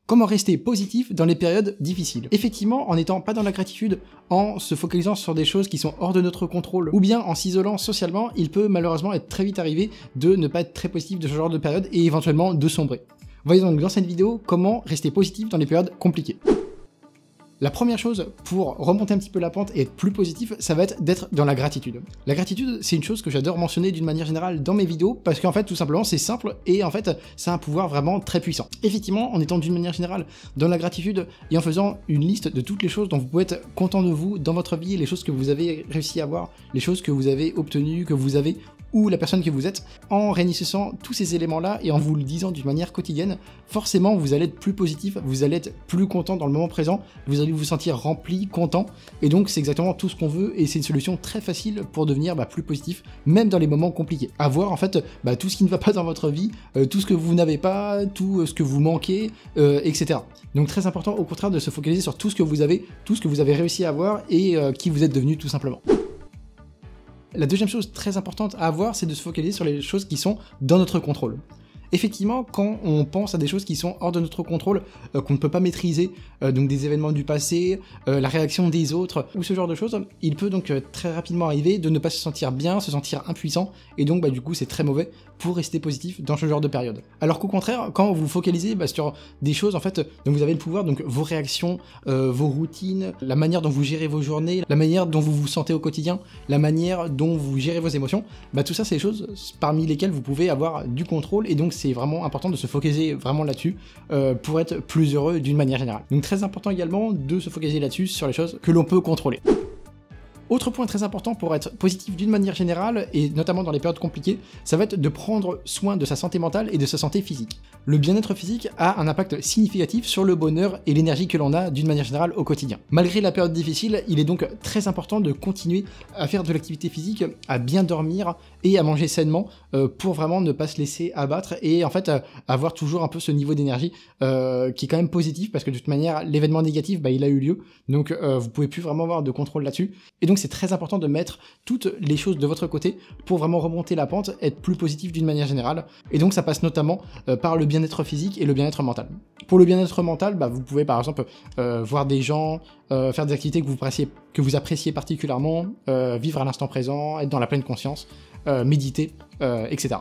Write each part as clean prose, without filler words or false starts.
Comment rester positif dans les périodes difficiles? Effectivement, en n'étant pas dans la gratitude, en se focalisant sur des choses qui sont hors de notre contrôle, ou bien en s'isolant socialement, il peut malheureusement être très vite arrivé de ne pas être très positif de ce genre de période et éventuellement de sombrer. Voyez donc dans cette vidéo comment rester positif dans les périodes compliquées. La première chose pour remonter un petit peu la pente et être plus positif, ça va être d'être dans la gratitude. La gratitude, c'est une chose que j'adore mentionner d'une manière générale dans mes vidéos parce qu'en fait, tout simplement, c'est simple et en fait, ça a un pouvoir vraiment très puissant. Effectivement, en étant d'une manière générale dans la gratitude et en faisant une liste de toutes les choses dont vous pouvez être content de vous dans votre vie, les choses que vous avez réussi à avoir, les choses que vous avez obtenues, que vous avez ou la personne que vous êtes, en réunissant tous ces éléments-là et en vous le disant d'une manière quotidienne, forcément, vous allez être plus positif, vous allez être plus content dans le moment présent, vous allez vous sentir rempli, content, et donc c'est exactement tout ce qu'on veut, et c'est une solution très facile pour devenir plus positif, même dans les moments compliqués. Avoir en fait tout ce qui ne va pas dans votre vie, tout ce que vous n'avez pas, tout ce que vous manquez, etc. Donc très important au contraire de se focaliser sur tout ce que vous avez réussi à avoir et qui vous êtes devenu tout simplement. La deuxième chose très importante à avoir, c'est de se focaliser sur les choses qui sont dans notre contrôle. Effectivement, quand on pense à des choses qui sont hors de notre contrôle, qu'on ne peut pas maîtriser, donc des événements du passé, la réaction des autres, ou ce genre de choses, il peut donc très rapidement arriver de ne pas se sentir bien, se sentir impuissant, et donc du coup c'est très mauvais pour rester positif dans ce genre de période. Alors qu'au contraire, quand vous focalisez sur des choses en fait dont vous avez le pouvoir, donc vos réactions, vos routines, la manière dont vous gérez vos journées, la manière dont vous vous sentez au quotidien, la manière dont vous gérez vos émotions, tout ça c'est des choses parmi lesquelles vous pouvez avoir du contrôle, et donc c'est vraiment important de se focaliser vraiment là-dessus pour être plus heureux d'une manière générale. Donc très important également de se focaliser là-dessus sur les choses que l'on peut contrôler. Autre point très important pour être positif d'une manière générale, et notamment dans les périodes compliquées, ça va être de prendre soin de sa santé mentale et de sa santé physique. Le bien-être physique a un impact significatif sur le bonheur et l'énergie que l'on a d'une manière générale au quotidien. Malgré la période difficile, il est donc très important de continuer à faire de l'activité physique, à bien dormir et à manger sainement pour vraiment ne pas se laisser abattre et en fait avoir toujours un peu ce niveau d'énergie qui est quand même positif parce que de toute manière l'événement négatif il a eu lieu, donc vous pouvez plus vraiment avoir de contrôle là-dessus, et donc c'est très important de mettre toutes les choses de votre côté pour vraiment remonter la pente, être plus positif d'une manière générale, et donc ça passe notamment par le bien-être physique et le bien-être mental. Pour le bien-être mental, vous pouvez par exemple voir des gens, faire des activités que vous appréciez particulièrement, vivre à l'instant présent, être dans la pleine conscience, méditer, etc.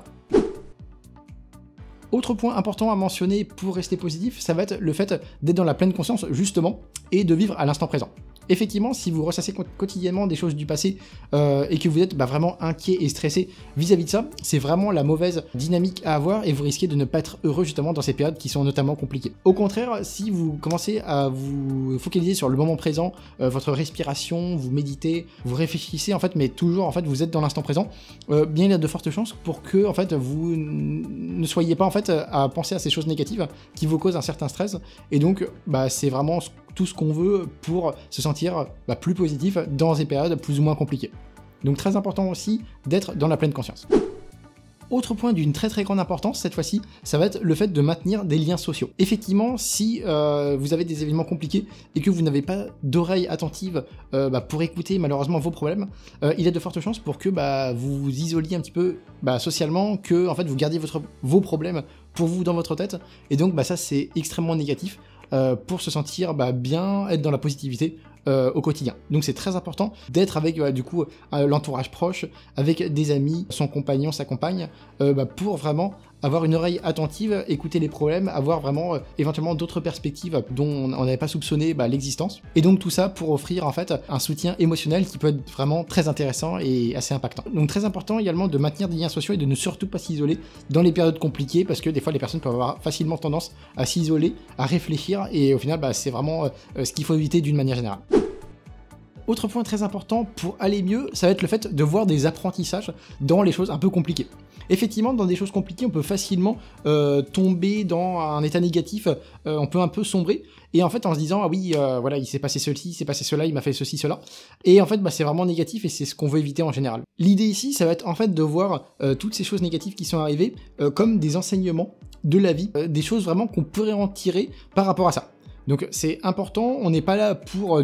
Autre point important à mentionner pour rester positif, ça va être le fait d'être dans la pleine conscience justement et de vivre à l'instant présent. Effectivement, si vous ressassez quotidiennement des choses du passé et que vous êtes vraiment inquiet et stressé vis-à-vis de ça, c'est vraiment la mauvaise dynamique à avoir et vous risquez de ne pas être heureux justement dans ces périodes qui sont notamment compliquées. Au contraire, si vous commencez à vous focaliser sur le moment présent, votre respiration, vous méditez, vous réfléchissez en fait, mais toujours en fait vous êtes dans l'instant présent, bien il y a de fortes chances pour que en fait vous ne soyez pas en fait à penser à ces choses négatives qui vous causent un certain stress, et donc c'est vraiment tout ce qu'on veut pour se sentir plus positif dans des périodes plus ou moins compliquées. Donc très important aussi d'être dans la pleine conscience. Autre point d'une très très grande importance cette fois-ci, ça va être le fait de maintenir des liens sociaux. Effectivement, si vous avez des événements compliqués et que vous n'avez pas d'oreille attentive pour écouter malheureusement vos problèmes, il y a de fortes chances pour que vous vous isoliez un petit peu socialement, que en fait vous gardiez vos problèmes pour vous dans votre tête, et donc ça c'est extrêmement négatif pour se sentir bien, être dans la positivité au quotidien. Donc c'est très important d'être avec l'entourage proche, avec des amis, son compagnon, sa compagne, pour vraiment avoir une oreille attentive, écouter les problèmes, avoir vraiment éventuellement d'autres perspectives dont on n'avait pas soupçonné l'existence. Et donc tout ça pour offrir en fait un soutien émotionnel qui peut être vraiment très intéressant et assez impactant. Donc très important également de maintenir des liens sociaux et de ne surtout pas s'isoler dans les périodes compliquées, parce que des fois les personnes peuvent avoir facilement tendance à s'isoler, à réfléchir, et au final c'est vraiment ce qu'il faut éviter d'une manière générale. Autre point très important pour aller mieux, ça va être le fait de voir des apprentissages dans les choses un peu compliquées. Effectivement, dans des choses compliquées, on peut facilement tomber dans un état négatif, on peut un peu sombrer, et en fait en se disant ah oui voilà, il s'est passé ceci, il s'est passé cela, il m'a fait ceci, cela, et en fait c'est vraiment négatif et c'est ce qu'on veut éviter en général. L'idée ici, ça va être en fait de voir toutes ces choses négatives qui sont arrivées comme des enseignements de la vie, des choses vraiment qu'on pourrait en tirer par rapport à ça. Donc c'est important, on n'est pas là pour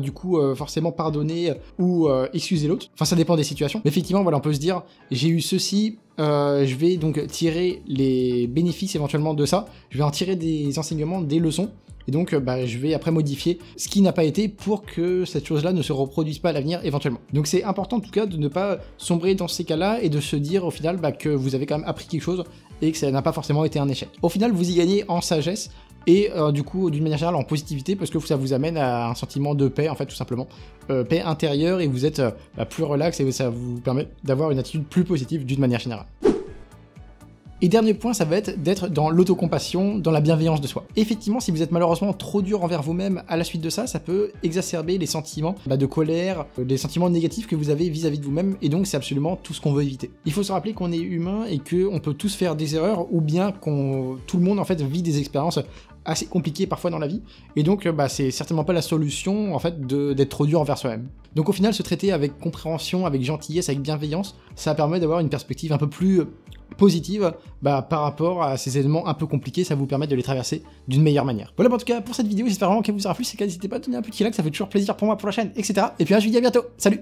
forcément pardonner ou excuser l'autre, enfin ça dépend des situations. Mais effectivement voilà, on peut se dire j'ai eu ceci, je vais donc tirer les bénéfices éventuellement de ça, je vais en tirer des enseignements, des leçons et donc je vais après modifier ce qui n'a pas été pour que cette chose-là ne se reproduise pas à l'avenir éventuellement. Donc c'est important en tout cas de ne pas sombrer dans ces cas-là et de se dire au final que vous avez quand même appris quelque chose et que ça n'a pas forcément été un échec. Au final, vous y gagnez en sagesse et du coup, d'une manière générale, en positivité, parce que ça vous amène à un sentiment de paix, en fait, tout simplement. Paix intérieure, et vous êtes plus relax, et ça vous permet d'avoir une attitude plus positive d'une manière générale. Et dernier point, ça va être d'être dans l'autocompassion, dans la bienveillance de soi. Effectivement, si vous êtes malheureusement trop dur envers vous-même à la suite de ça, ça peut exacerber les sentiments de colère, les sentiments négatifs que vous avez vis-à-vis de vous-même, et donc c'est absolument tout ce qu'on veut éviter. Il faut se rappeler qu'on est humain et qu'on peut tous faire des erreurs, ou bien tout le monde en fait vit des expériences assez compliquées parfois dans la vie, et donc c'est certainement pas la solution en fait d'être trop dur envers soi-même. Donc au final, se traiter avec compréhension, avec gentillesse, avec bienveillance, ça permet d'avoir une perspective un peu plus positive par rapport à ces événements un peu compliqués, ça vous permet de les traverser d'une meilleure manière. Voilà en tout cas pour cette vidéo, j'espère vraiment qu'elle vous aura plu, c'est qu'à n'hésitez pas à donner un petit like, ça fait toujours plaisir pour moi, pour la chaîne, etc. Et puis je vous dis à bientôt, salut!